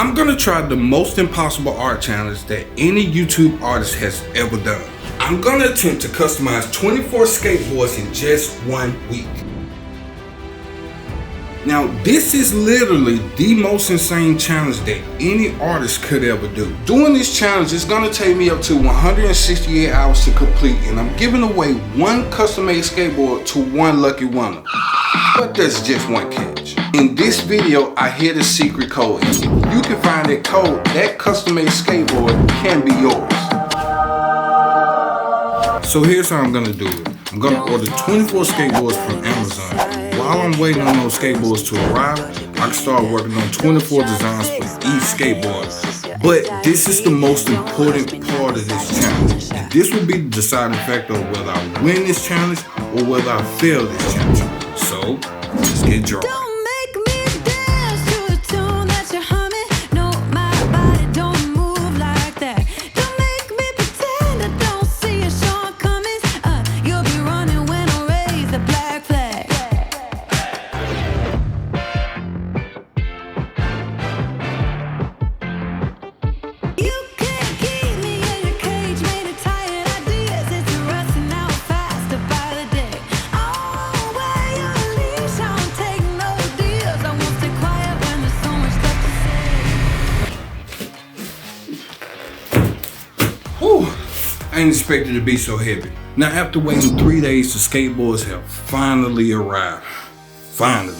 I'm gonna try the most impossible art challenge that any YouTube artist has ever done. I'm gonna attempt to customize 24 skateboards in just 1 week. Now, this is literally the most insane challenge that any artist could ever do. Doing this challenge is gonna take me up to 168 hours to complete, and I'm giving away one custom-made skateboard to one lucky winner. But there's just one catch. In this video, I hid a secret code, and if you can find that code, that custom-made skateboard can be yours. So here's how I'm gonna do it. I'm gonna order 24 skateboards from Amazon. While I'm waiting on those skateboards to arrive, I can start working on 24 designs for each skateboard. But this is the most important part of this challenge. And this will be the deciding factor of whether I win this challenge or whether I fail this challenge. So, let's get drawing. I didn't expect it to be so heavy. Now, after waiting 3 days, the skateboards have finally arrived. Finally.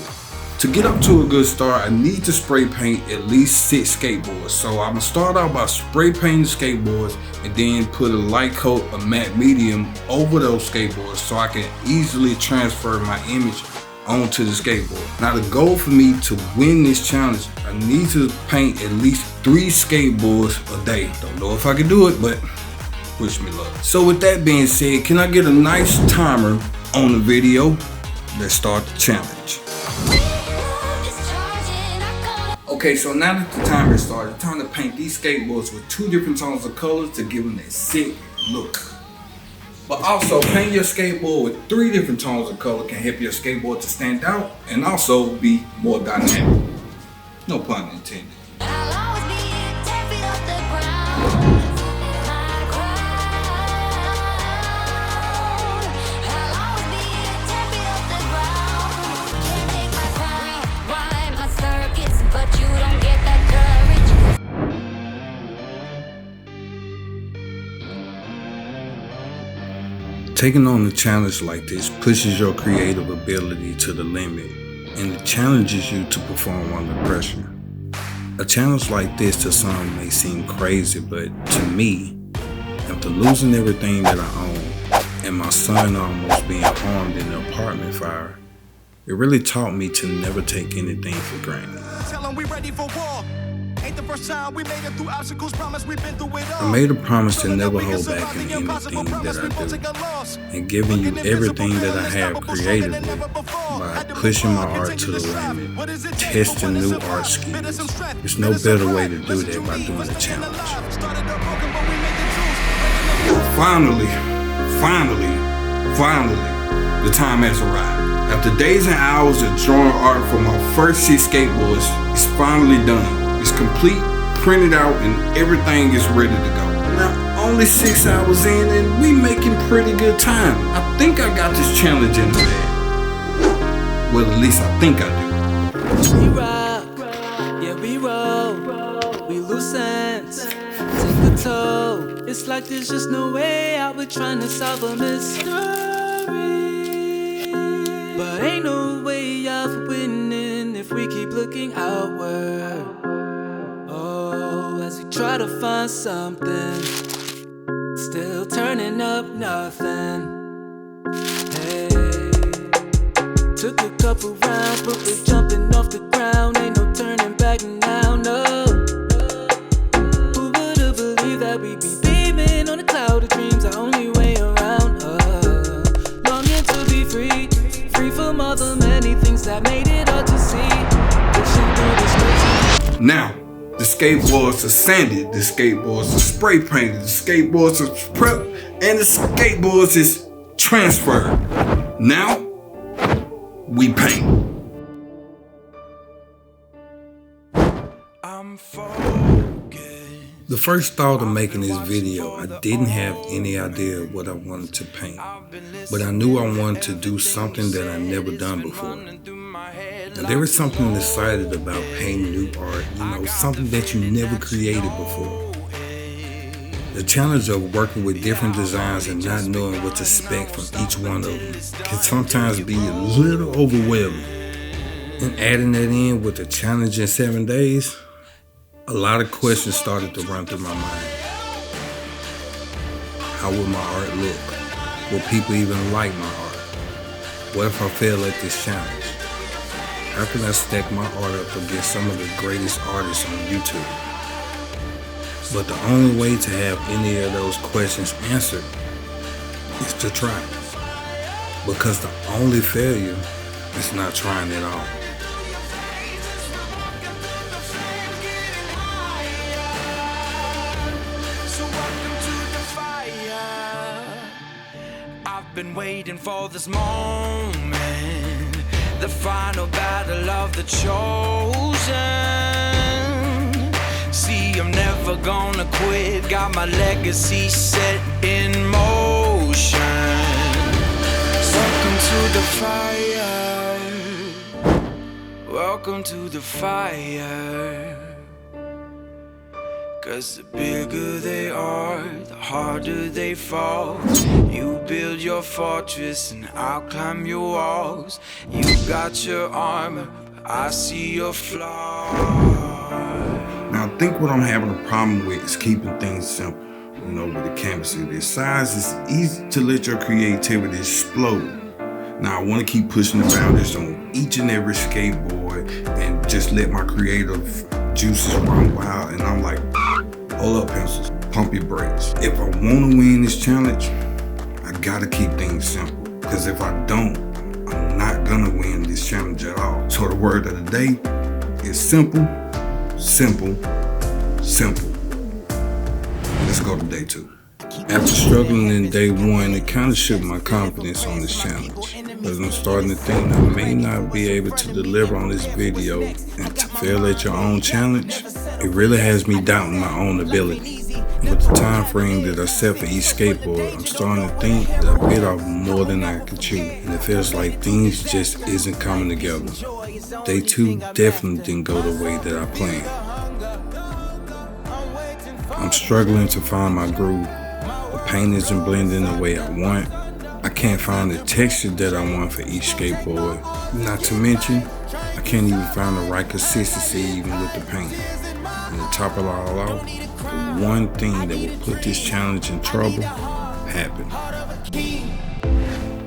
To get up to a good start, I need to spray paint at least 6 skateboards. So I'm gonna start out by spray painting skateboards and then put a light coat of matte medium over those skateboards so I can easily transfer my image onto the skateboard. Now, the goal for me to win this challenge, I need to paint at least 3 skateboards a day. Don't know if I can do it, but wish me luck. So with that being said, can I get a nice timer on the video? Let's start the challenge. Okay, so now that the timer is started, it's time to paint these skateboards with 2 different tones of colors to give them that sick look. But also, paint your skateboard with 3 different tones of color can help your skateboard to stand out and also be more dynamic. No pun intended. Taking on a challenge like this pushes your creative ability to the limit, and it challenges you to perform under pressure. A challenge like this to some may seem crazy, but to me, after losing everything that I own and my son almost being harmed in the apartment fire, it really taught me to never take anything for granted. Tell 'em we ready for war. Ain't the first time we made it through obstacles, promise we've been through it all. I made a promise to never hold back in anything that I do, and giving you everything that I have creatively by pushing my art to the limit, testing new art skills. There's no better way to do that by doing a challenge. Finally, the time has arrived. After days and hours of drawing art for my first 6 skateboards, it's finally done. It's complete, printed out, and everything is ready to go. Now, only 6 hours in and we making pretty good time. I think I got this challenge in the bag. Well, at least I think I do. We rock, yeah we roll, we lose sense, take a toll. It's like there's just no way out, we're trying to solve a mystery. But ain't no way out for winning if we keep looking outward. As we try to find something, still turning up nothing. Hey, took a couple rounds, but we're jumping off the ground. Ain't no turning back now, no. Who would've believed that we'd be beaming on a cloud of dreams, our only way around? Longing to be free, free from all the many things that made it hard to see. Pushing through the streets. Now, the skateboards are sanded, the skateboards are spray painted, the skateboards are prepped, and the skateboards is transferred. Now, we paint. The first thought of making this video, I didn't have any idea what I wanted to paint, but I knew I wanted to do something that I'd never done before. Now, there is something exciting about painting new art, something that you never created before. The challenge of working with different designs and not knowing what to expect from each one of them can sometimes be a little overwhelming. And adding that in with the challenge in 7 days, a lot of questions started to run through my mind. How would my art look? Will people even like my art? What if I fail at this challenge? How can I stack my art up against some of the greatest artists on YouTube? But the only way to have any of those questions answered is to try. Because the only failure is not trying at all. I've been waiting for this moment, the final battle of the chosen. See, I'm never gonna quit, got my legacy set in motion. Welcome to the fire, welcome to the fire. 'Cause the bigger they are, the harder they fall. You build your fortress and I'll climb your walls. You got your armor, but I see your flaws. Now, I think what I'm having a problem with is keeping things simple. With a canvas of this size, it's easy to let your creativity explode. Now, I want to keep pushing the boundaries on each and every skateboard and just let my creative juices run wild. And I'm like, hold up, pencils, pump your brakes. If I want to win this challenge, I gotta keep things simple. Because if I don't, I'm not gonna win this challenge at all. So the word of the day is simple, simple, simple. Let's go to day 2. After struggling in day 1, it kind of shook my confidence on this challenge. Because I'm starting to think I may not be able to deliver on this video, and to fail at your own challenge, it really has me doubting my own ability. With the time frame that I set for each skateboard, I'm starting to think that I bit off more than I can chew, and it feels like things just isn't coming together. Day 2 definitely didn't go the way that I planned. I'm struggling to find my groove. The paint isn't blending the way I want. I can't find the texture that I want for each skateboard. Not to mention, I can't even find the right consistency even with the paint. And to top it all off, the one thing that will put this challenge in trouble happened.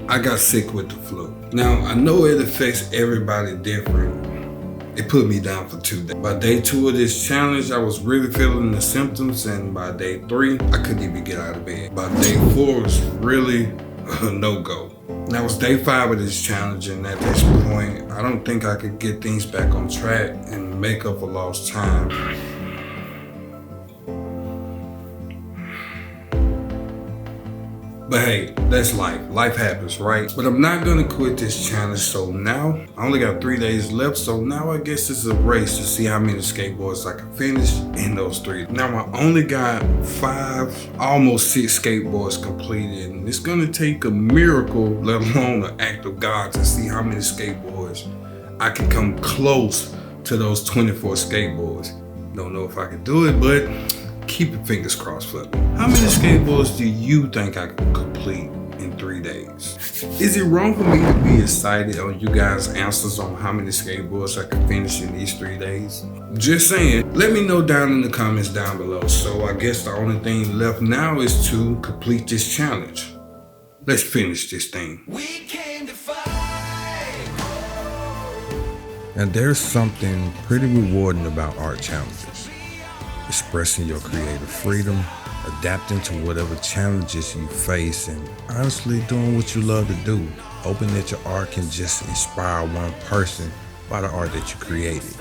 I got sick with the flu. Now, I know it affects everybody different. It put me down for 2 days. By day 2 of this challenge, I was really feeling the symptoms, and by day 3, I couldn't even get out of bed. By day 4, it was really a no-go. Now it's day 5 of this challenge, and at this point, I don't think I could get things back on track and make up for lost time. But hey, that's life. Life happens, right? But I'm not gonna quit this challenge, so now I only got 3 days left, so now I guess it's a race to see how many skateboards I can finish in those 3. Now I only got 5, almost 6 skateboards completed, and it's gonna take a miracle, let alone an act of God, to see how many skateboards I can come close to those 24 skateboards. Don't know if I can do it, but keep your fingers crossed for me. How many skateboards do you think I can complete in 3 days? Is it wrong for me to be excited on you guys' answers on how many skateboards I can finish in these 3 days? Just saying. Let me know down in the comments down below. So I guess the only thing left now is to complete this challenge. Let's finish this thing. Now there's something pretty rewarding about art challenges. Expressing your creative freedom, adapting to whatever challenges you face, and honestly doing what you love to do, hoping that your art can just inspire one person by the art that you created.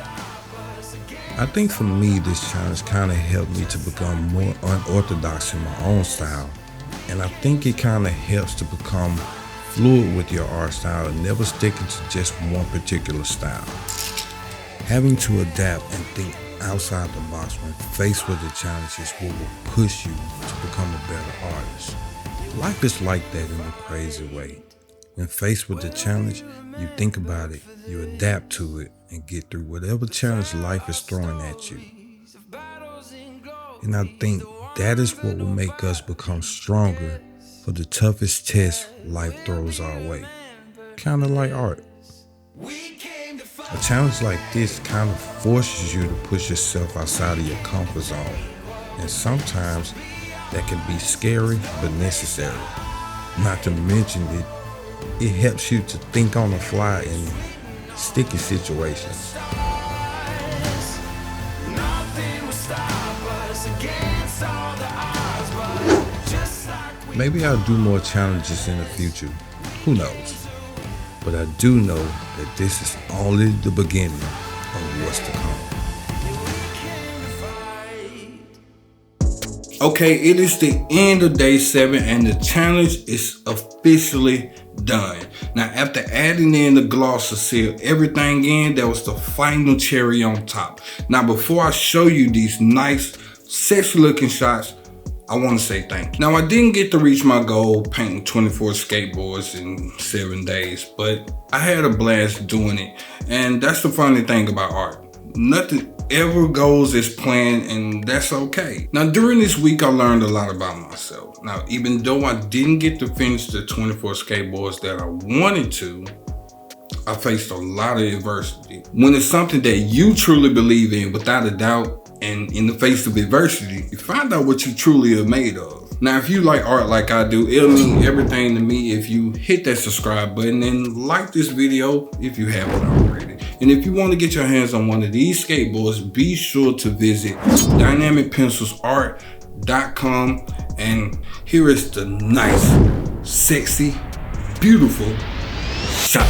I think for me, this challenge kind of helped me to become more unorthodox in my own style, and I think it kind of helps to become fluid with your art style and never sticking to just one particular style. Having to adapt and think outside the box when faced with the challenges what will push you to become a better artist. Life is like that in a crazy way. When faced with the challenge, you think about it, you adapt to it, and get through whatever challenge life is throwing at you. And I think that is what will make us become stronger for the toughest test life throws our way. Kind of like art. A challenge like this kind of forces you to push yourself outside of your comfort zone. And sometimes that can be scary but necessary. Not to mention it helps you to think on the fly in sticky situations. Maybe I'll do more challenges in the future. Who knows? But I do know that this is only the beginning of what's to come. Okay, it is the end of day 7 and the challenge is officially done. Now, after adding in the gloss to seal everything in, that was the final cherry on top. Now, before I show you these nice, sexy looking shots, I want to say thank you. Now, I didn't get to reach my goal painting 24 skateboards in 7 days, but I had a blast doing it. And that's the funny thing about art. Nothing ever goes as planned, and that's okay. Now, during this week, I learned a lot about myself. Now, even though I didn't get to finish the 24 skateboards that I wanted to, I faced a lot of adversity. When it's something that you truly believe in without a doubt, and in the face of adversity, you find out what you truly are made of. Now, if you like art like I do, it'll mean everything to me if you hit that subscribe button and like this video if you haven't already. And if you want to get your hands on one of these skateboards, be sure to visit dynamicpencilsart.com, and here is the nice, sexy, beautiful shot.